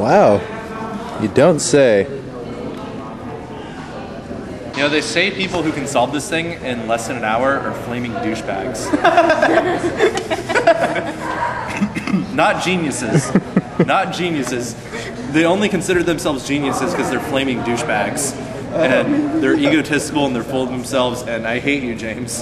Wow, you don't say. You know, they say people who can solve this thing in less than an hour are flaming douchebags. Not geniuses. Not geniuses. They only consider themselves geniuses because they're flaming douchebags. And they're egotistical and they're full of themselves, and I hate you, James.